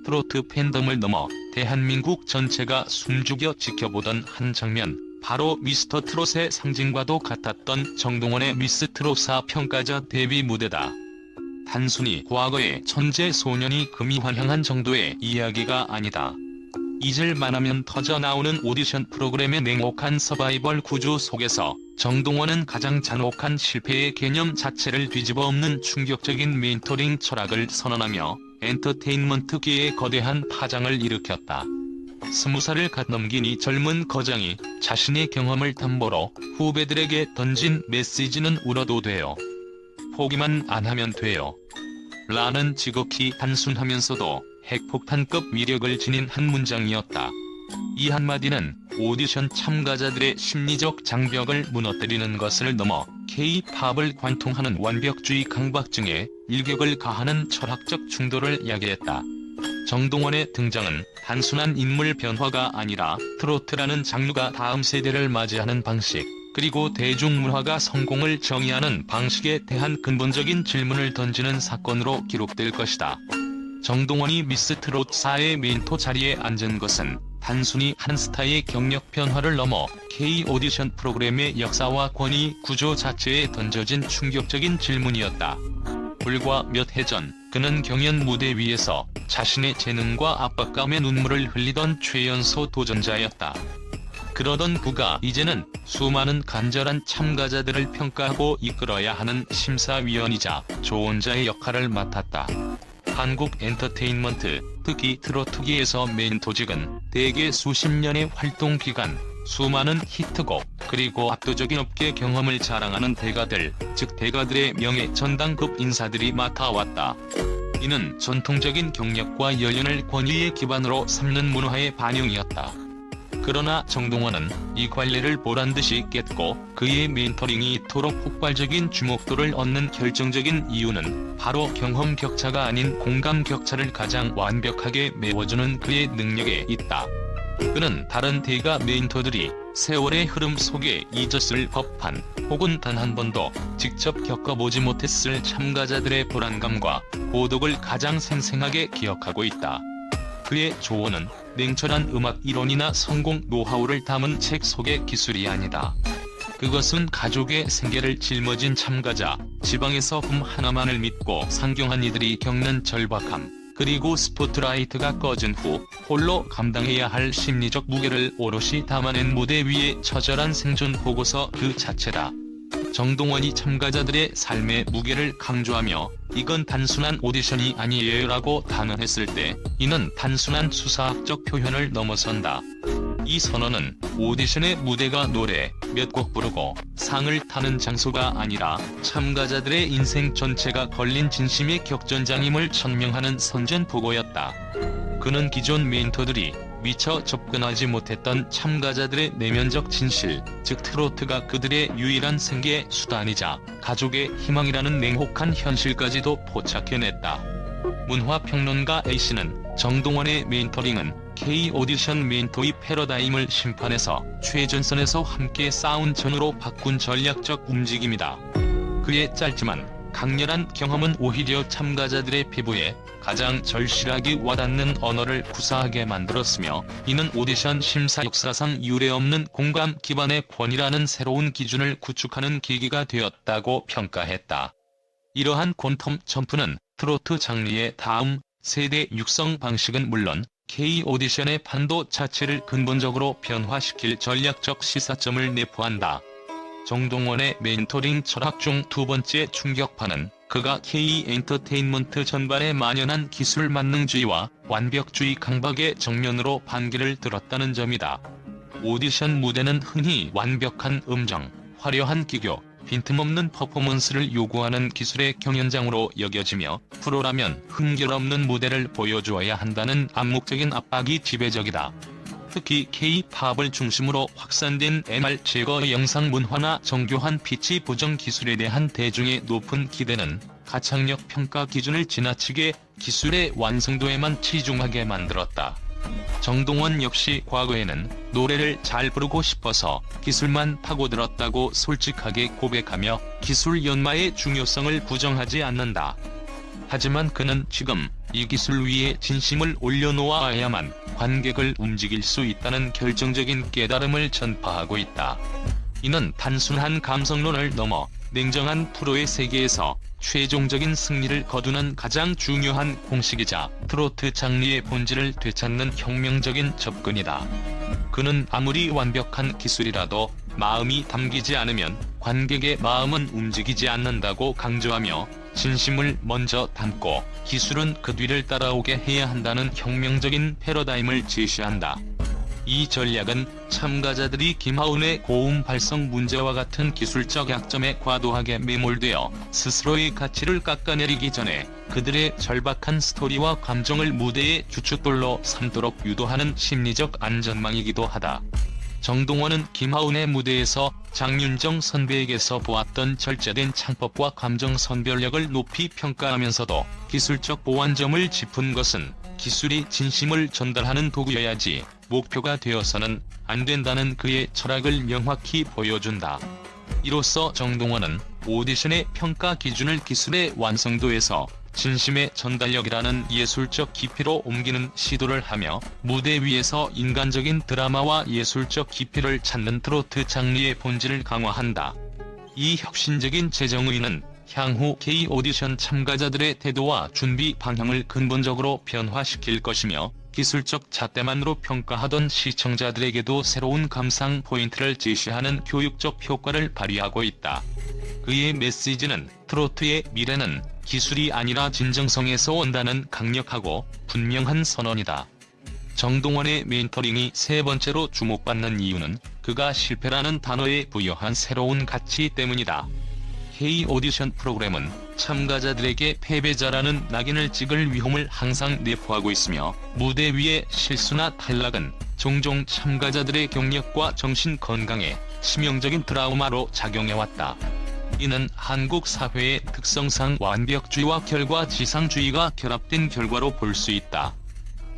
트로트 팬덤을 넘어 대한민국 전체가 숨죽여 지켜보던 한 장면, 바로 미스터 트롯의 상징과도 같았던 정동원의 미스 트롯사 평가자 데뷔 무대다. 단순히 과거의 천재 소년이 금이 환영한 정도의 이야기가 아니다. 잊을만하면 터져나오는 오디션 프로그램의 냉혹한 서바이벌 구조 속에서 정동원은 가장 잔혹한 실패의 개념 자체를 뒤집어 엎는 충격적인 멘토링 철학을 선언하며 엔터테인먼트계에 거대한 파장을 일으켰다. 20살을 갓 넘긴 이 젊은 거장이 자신의 경험을 담보로 후배들에게 던진 메시지는 울어도 돼요. 포기만 안 하면 돼요. 라는 지극히 단순하면서도 핵폭탄급 위력을 지닌 한 문장이었다. 이 한마디는 오디션 참가자들의 심리적 장벽을 무너뜨리는 것을 넘어 K-팝을 관통하는 완벽주의 강박증에 일격을 가하는 철학적 충돌을 야기했다. 정동원의 등장은 단순한 인물 변화가 아니라 트로트라는 장르가 다음 세대를 맞이하는 방식, 그리고 대중문화가 성공을 정의하는 방식에 대한 근본적인 질문을 던지는 사건으로 기록될 것이다. 정동원이 미스 트롯사의 멘토 자리에 앉은 것은 단순히 한 스타의 경력 변화를 넘어 K 오디션 프로그램의 역사와 권위 구조 자체에 던져진 충격적인 질문이었다. 불과 몇 해 전 그는 경연 무대 위에서 자신의 재능과 압박감에 눈물을 흘리던 최연소 도전자였다. 그러던 그가 이제는 수많은 간절한 참가자들을 평가하고 이끌어야 하는 심사위원이자 조언자의 역할을 맡았다. 한국 엔터테인먼트, 특히 트로트계에서 멘토직은 대개 수십 년의 활동 기간, 수많은 히트곡, 그리고 압도적인 업계 경험을 자랑하는 대가들, 즉 대가들의 명예 전당급 인사들이 맡아왔다. 이는 전통적인 경력과 연륜을 권위의 기반으로 삼는 문화의 반영이었다. 그러나 정동원은 이 관례를 보란듯이 깼고 그의 멘토링이 이토록 폭발적인 주목도를 얻는 결정적인 이유는 바로 경험 격차가 아닌 공감 격차를 가장 완벽하게 메워주는 그의 능력에 있다. 그는 다른 대가 멘토들이 세월의 흐름 속에 잊었을 법한 혹은 단 한 번도 직접 겪어보지 못했을 참가자들의 불안감과 고독을 가장 생생하게 기억하고 있다. 그의 조언은 냉철한 음악 이론이나 성공 노하우를 담은 책 속의 기술이 아니다. 그것은 가족의 생계를 짊어진 참가자, 지방에서 금 하나만을 믿고 상경한 이들이 겪는 절박함, 그리고 스포트라이트가 꺼진 후 홀로 감당해야 할 심리적 무게를 오롯이 담아낸 무대 위의 처절한 생존 보고서 그 자체다. 정동원이 참가자들의 삶의 무게를 강조하며 이건 단순한 오디션이 아니에요라고 단언했을 때 이는 단순한 수사학적 표현을 넘어선다. 이 선언은 오디션의 무대가 노래 몇 곡 부르고 상을 타는 장소가 아니라 참가자들의 인생 전체가 걸린 진심의 격전장임을 천명하는 선전포고였다. 그는 기존 멘토들이 미처 접근하지 못했던 참가자들의 내면적 진실, 즉 트로트가 그들의 유일한 생계 수단이자 가족의 희망이라는 냉혹한 현실까지도 포착해냈다. 문화평론가 A씨는 정동원의 멘토링은 K 오디션 멘토의 패러다임을 심판해서 최전선에서 함께 싸운 전으로 바꾼 전략적 움직임이다. 그의 짧지만 강렬한 경험은 오히려 참가자들의 피부에 가장 절실하게 와닿는 언어를 구사하게 만들었으며 이는 오디션 심사 역사상 유례없는 공감 기반의 권위라는 새로운 기준을 구축하는 계기가 되었다고 평가했다. 이러한 퀀텀 점프는 트로트 장르의 다음 세대 육성 방식은 물론 K 오디션의 판도 자체를 근본적으로 변화시킬 전략적 시사점을 내포한다. 정동원의 멘토링 철학 중 두 번째 충격파는 그가 K 엔터테인먼트 전반에 만연한 기술 만능주의와 완벽주의 강박의 정면으로 반기를 들었다는 점이다. 오디션 무대는 흔히 완벽한 음정, 화려한 기교, 빈틈없는 퍼포먼스를 요구하는 기술의 경연장으로 여겨지며 프로라면 흥결없는 무대를 보여주어야 한다는 암묵적인 압박이 지배적이다. 특히 K-팝을 중심으로 확산된 MR 제거 영상 문화나 정교한 피치 보정 기술에 대한 대중의 높은 기대는 가창력 평가 기준을 지나치게 기술의 완성도에만 치중하게 만들었다. 정동원 역시 과거에는 노래를 잘 부르고 싶어서 기술만 파고들었다고 솔직하게 고백하며 기술 연마의 중요성을 부정하지 않는다. 하지만 그는 지금 이 기술 위에 진심을 올려놓아야만 관객을 움직일 수 있다는 결정적인 깨달음을 전파하고 있다. 이는 단순한 감성론을 넘어 냉정한 프로의 세계에서 최종적인 승리를 거두는 가장 중요한 공식이자 트로트 장르의 본질을 되찾는 혁명적인 접근이다. 그는 아무리 완벽한 기술이라도 마음이 담기지 않으면 관객의 마음은 움직이지 않는다고 강조하며 진심을 먼저 담고 기술은 그 뒤를 따라오게 해야 한다는 혁명적인 패러다임을 제시한다. 이 전략은 참가자들이 김하운의 고음 발성 문제와 같은 기술적 약점에 과도하게 매몰되어 스스로의 가치를 깎아내리기 전에 그들의 절박한 스토리와 감정을 무대의 주춧돌로 삼도록 유도하는 심리적 안전망이기도 하다. 정동원은 김하운의 무대에서 장윤정 선배에게서 보았던 절제된 창법과 감정 선별력을 높이 평가하면서도 기술적 보완점을 짚은 것은 기술이 진심을 전달하는 도구여야지 목표가 되어서는 안 된다는 그의 철학을 명확히 보여준다. 이로써 정동원은 오디션의 평가 기준을 기술의 완성도에서 진심의 전달력이라는 예술적 깊이로 옮기는 시도를 하며 무대 위에서 인간적인 드라마와 예술적 깊이를 찾는 트로트 장르의 본질을 강화한다. 이 혁신적인 재정의는 향후 K 오디션 참가자들의 태도와 준비 방향을 근본적으로 변화시킬 것이며 기술적 잣대만으로 평가하던 시청자들에게도 새로운 감상 포인트를 제시하는 교육적 효과를 발휘하고 있다. 그의 메시지는 트로트의 미래는 기술이 아니라 진정성에서 온다는 강력하고 분명한 선언이다. 정동원의 멘토링이 세 번째로 주목받는 이유는 그가 실패라는 단어에 부여한 새로운 가치 때문이다. K 오디션 프로그램은 참가자들에게 패배자라는 낙인을 찍을 위험을 항상 내포하고 있으며 무대 위의 실수나 탈락은 종종 참가자들의 경력과 정신 건강에 치명적인 트라우마로 작용해왔다. 이는 한국 사회의 특성상 완벽주의와 결과지상주의가 결합된 결과로 볼 수 있다.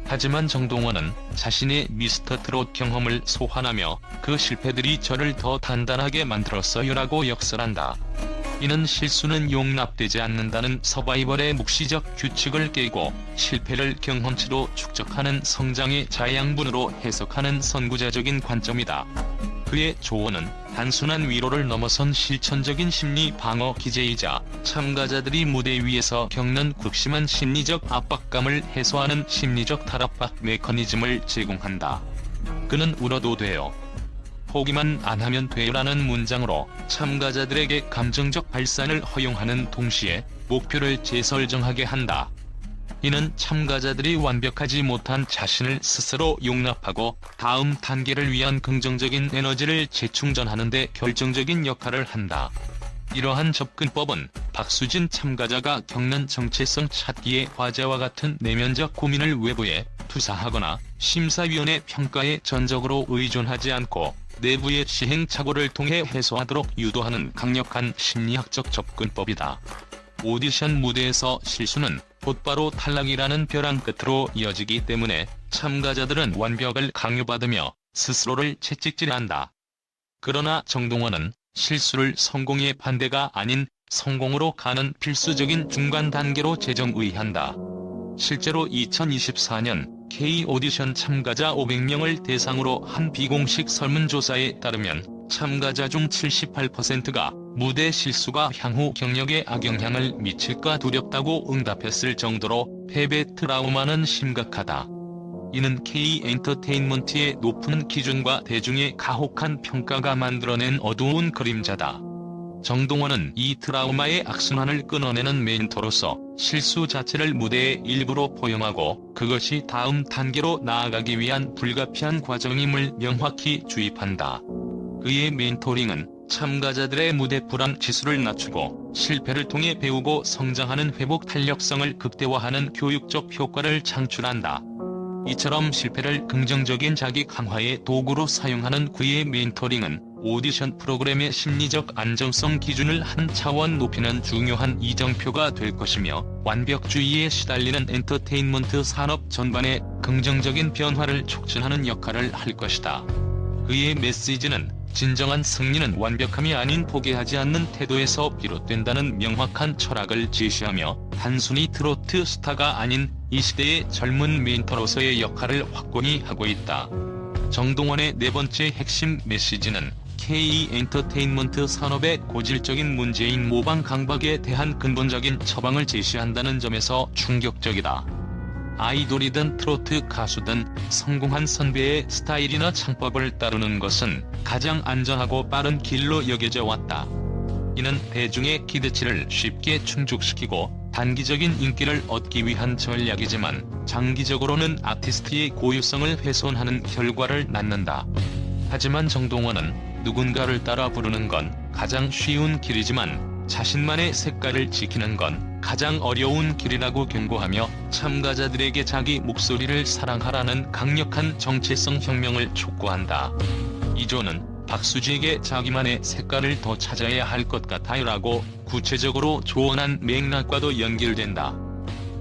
하지만 정동원은 자신의 미스터 트롯 경험을 소환하며 그 실패들이 저를 더 단단하게 만들었어요라고 역설한다. 이는 실수는 용납되지 않는다는 서바이벌의 묵시적 규칙을 깨고 실패를 경험치로 축적하는 성장의 자양분으로 해석하는 선구자적인 관점이다. 그의 조언은 단순한 위로를 넘어선 실천적인 심리 방어 기제이자 참가자들이 무대 위에서 겪는 극심한 심리적 압박감을 해소하는 심리적 탈압박 메커니즘을 제공한다. 그는 울어도 돼요. 포기만 안 하면 돼요라는 문장으로 참가자들에게 감정적 발산을 허용하는 동시에 목표를 재설정하게 한다. 이는 참가자들이 완벽하지 못한 자신을 스스로 용납하고 다음 단계를 위한 긍정적인 에너지를 재충전하는 데 결정적인 역할을 한다. 이러한 접근법은 박수진 참가자가 겪는 정체성 찾기의 과제와 같은 내면적 고민을 외부에 투사하거나 심사위원의 평가에 전적으로 의존하지 않고 내부의 시행착오를 통해 해소하도록 유도하는 강력한 심리학적 접근법이다. 오디션 무대에서 실수는 곧바로 탈락이라는 벼랑 끝으로 이어지기 때문에 참가자들은 완벽을 강요받으며 스스로를 채찍질한다. 그러나 정동원은 실수를 성공의 반대가 아닌 성공으로 가는 필수적인 중간 단계로 재정의한다. 실제로 2024년 K 오디션 참가자 500명을 대상으로 한 비공식 설문조사에 따르면 참가자 중 78%가 무대 실수가 향후 경력에 악영향을 미칠까 두렵다고 응답했을 정도로 패배 트라우마는 심각하다. 이는 K 엔터테인먼트의 높은 기준과 대중의 가혹한 평가가 만들어낸 어두운 그림자다. 정동원은 이 트라우마의 악순환을 끊어내는 멘토로서 실수 자체를 무대의 일부로 포용하고 그것이 다음 단계로 나아가기 위한 불가피한 과정임을 명확히 주입한다. 그의 멘토링은 참가자들의 무대 불안 지수를 낮추고 실패를 통해 배우고 성장하는 회복 탄력성을 극대화하는 교육적 효과를 창출한다. 이처럼 실패를 긍정적인 자기 강화의 도구로 사용하는 그의 멘토링은 오디션 프로그램의 심리적 안정성 기준을 한 차원 높이는 중요한 이정표가 될 것이며 완벽주의에 시달리는 엔터테인먼트 산업 전반에 긍정적인 변화를 촉진하는 역할을 할 것이다. 그의 메시지는 진정한 승리는 완벽함이 아닌 포기하지 않는 태도에서 비롯된다는 명확한 철학을 제시하며 단순히 트로트 스타가 아닌 이 시대의 젊은 멘토로서의 역할을 확고히 하고 있다. 정동원의 네 번째 핵심 메시지는 K-엔터테인먼트 산업의 고질적인 문제인 모방 강박에 대한 근본적인 처방을 제시한다는 점에서 충격적이다. 아이돌이든 트로트 가수든 성공한 선배의 스타일이나 창법을 따르는 것은 가장 안전하고 빠른 길로 여겨져 왔다. 이는 대중의 기대치를 쉽게 충족시키고 단기적인 인기를 얻기 위한 전략이지만 장기적으로는 아티스트의 고유성을 훼손하는 결과를 낳는다. 하지만 정동원은 누군가를 따라 부르는 건 가장 쉬운 길이지만 자신만의 색깔을 지키는 건 가장 어려운 길이라고 경고하며 참가자들에게 자기 목소리를 사랑하라는 강력한 정체성 혁명을 촉구한다. 이조는 박수지에게 자기만의 색깔을 더 찾아야 할 것 같아요라고 구체적으로 조언한 맥락과도 연결된다.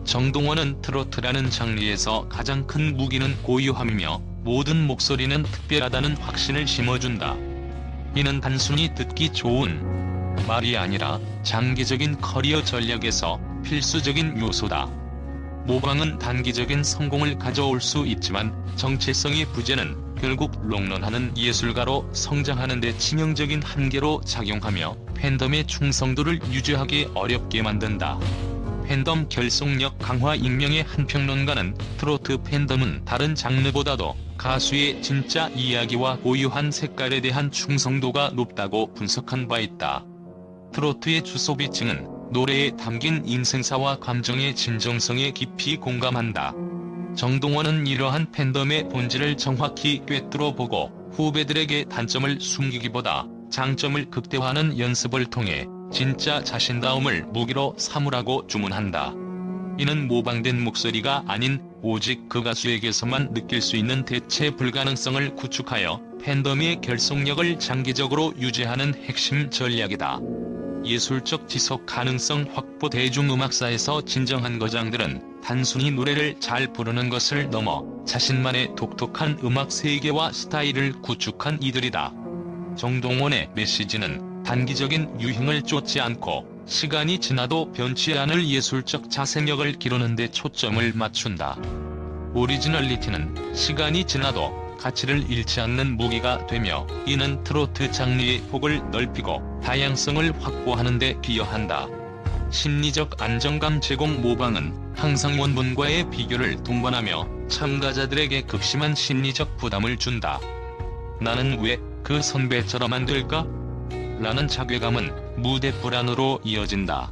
정동원은 트로트라는 장르에서 가장 큰 무기는 고유함이며 모든 목소리는 특별하다는 확신을 심어준다. 이는 단순히 듣기 좋은 말이 아니라 장기적인 커리어 전략에서 필수적인 요소다. 모방은 단기적인 성공을 가져올 수 있지만 정체성의 부재는 결국 롱런하는 예술가로 성장하는 데 치명적인 한계로 작용하며 팬덤의 충성도를 유지하기 어렵게 만든다. 팬덤 결속력 강화 익명의 한 평론가는 트로트 팬덤은 다른 장르보다도 가수의 진짜 이야기와 고유한 색깔에 대한 충성도가 높다고 분석한 바 있다. 트로트의 주소비층은 노래에 담긴 인생사와 감정의 진정성에 깊이 공감한다. 정동원은 이러한 팬덤의 본질을 정확히 꿰뚫어 보고 후배들에게 단점을 숨기기보다 장점을 극대화하는 연습을 통해 진짜 자신다움을 무기로 삼으라고 주문한다. 이는 모방된 목소리가 아닌 오직 그 가수에게서만 느낄 수 있는 대체 불가능성을 구축하여 팬덤의 결속력을 장기적으로 유지하는 핵심 전략이다. 예술적 지속 가능성 확보 대중음악사에서 진정한 거장들은 단순히 노래를 잘 부르는 것을 넘어 자신만의 독특한 음악 세계와 스타일을 구축한 이들이다. 정동원의 메시지는 단기적인 유행을 쫓지 않고 시간이 지나도 변치 않을 예술적 자생력을 기르는 데 초점을 맞춘다. 오리지널리티는 시간이 지나도 가치를 잃지 않는 무기가 되며 이는 트로트 장르의 폭을 넓히고 다양성을 확보하는 데 기여한다. 심리적 안정감 제공 모방은 항상 원본과의 비교를 동반하며 참가자들에게 극심한 심리적 부담을 준다. 나는 왜 그 선배처럼 안 될까? 라는 자괴감은 무대 불안으로 이어진다.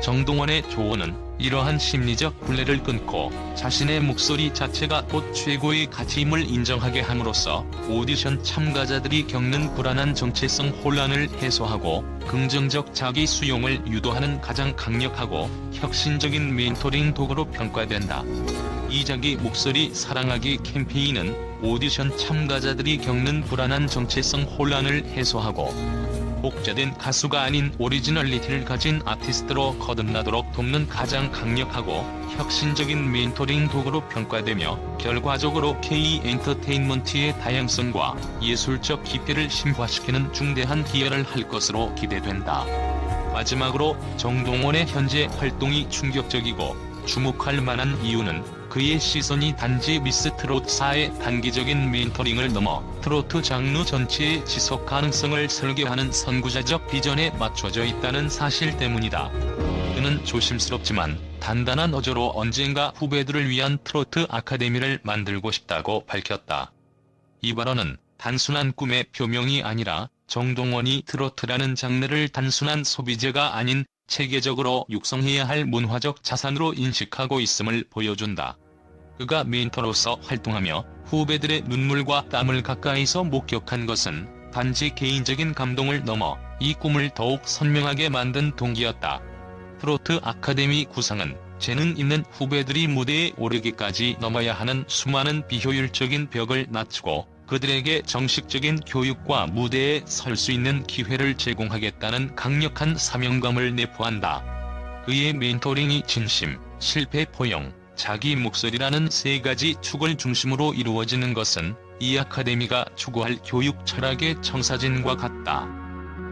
정동원의 조언은 이러한 심리적 굴레를 끊고 자신의 목소리 자체가 곧 최고의 가치임을 인정하게 함으로써 오디션 참가자들이 겪는 불안한 정체성 혼란을 해소하고 긍정적 자기 수용을 유도하는 가장 강력하고 혁신적인 멘토링 도구로 평가된다. 이 자기 목소리 사랑하기 캠페인은 오디션 참가자들이 겪는 불안한 정체성 혼란을 해소하고 복제된 가수가 아닌 오리지널리티를 가진 아티스트로 거듭나도록 돕는 가장 강력하고 혁신적인 멘토링 도구로 평가되며 결과적으로 K-엔터테인먼트의 다양성과 예술적 깊이를 심화시키는 중대한 기여를 할 것으로 기대된다. 마지막으로 정동원의 현재 활동이 충격적이고 주목할 만한 이유는 그의 시선이 단지 미스 트롯사의 단기적인 멘토링을 넘어 트로트 장르 전체의 지속 가능성을 설계하는 선구자적 비전에 맞춰져 있다는 사실 때문이다. 그는 조심스럽지만 단단한 어조로 언젠가 후배들을 위한 트로트 아카데미를 만들고 싶다고 밝혔다. 이 발언은 단순한 꿈의 표명이 아니라 정동원이 트로트라는 장르를 단순한 소비재가 아닌 체계적으로 육성해야 할 문화적 자산으로 인식하고 있음을 보여준다. 그가 멘토로서 활동하며 후배들의 눈물과 땀을 가까이서 목격한 것은 단지 개인적인 감동을 넘어 이 꿈을 더욱 선명하게 만든 동기였다. 트로트 아카데미 구상은 재능 있는 후배들이 무대에 오르기까지 넘어야 하는 수많은 비효율적인 벽을 낮추고 그들에게 정식적인 교육과 무대에 설 수 있는 기회를 제공하겠다는 강력한 사명감을 내포한다. 그의 멘토링이 진심, 실패 포용, 자기 목소리라는 세 가지 축을 중심으로 이루어지는 것은 이 아카데미가 추구할 교육 철학의 청사진과 같다.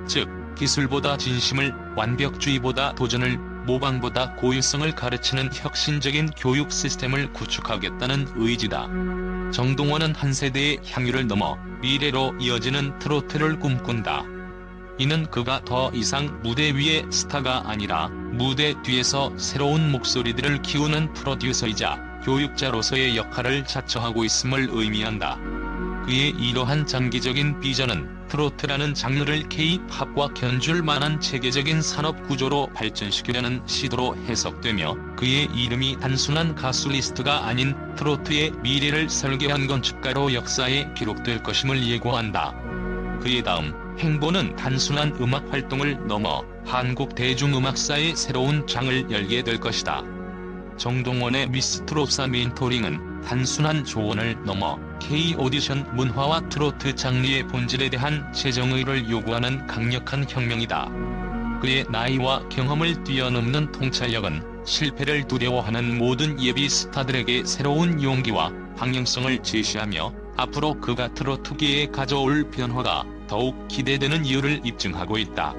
즉, 기술보다 진심을, 완벽주의보다 도전을, 모방보다 고유성을 가르치는 혁신적인 교육 시스템을 구축하겠다는 의지다. 정동원은 한 세대의 향유를 넘어 미래로 이어지는 트로트를 꿈꾼다. 이는 그가 더 이상 무대 위의 스타가 아니라 무대 뒤에서 새로운 목소리들을 키우는 프로듀서이자 교육자로서의 역할을 자처하고 있음을 의미한다. 그의 이러한 장기적인 비전은 트로트라는 장르를 K-팝과 견줄 만한 체계적인 산업 구조로 발전시키려는 시도로 해석되며, 그의 이름이 단순한 가수 리스트가 아닌 트로트의 미래를 설계한 건축가로 역사에 기록될 것임을 예고한다. 그의 다음 행보는 단순한 음악 활동을 넘어 한국 대중음악사의 새로운 장을 열게 될 것이다. 정동원의 미스트롯사 멘토링은 단순한 조언을 넘어 K-오디션 문화와 트로트 장르의 본질에 대한 재정의를 요구하는 강력한 혁명이다. 그의 나이와 경험을 뛰어넘는 통찰력은 실패를 두려워하는 모든 예비 스타들에게 새로운 용기와 방향성을 제시하며, 앞으로 그가 트로트계에 가져올 변화가 더욱 기대되는 이유를 입증하고 있다.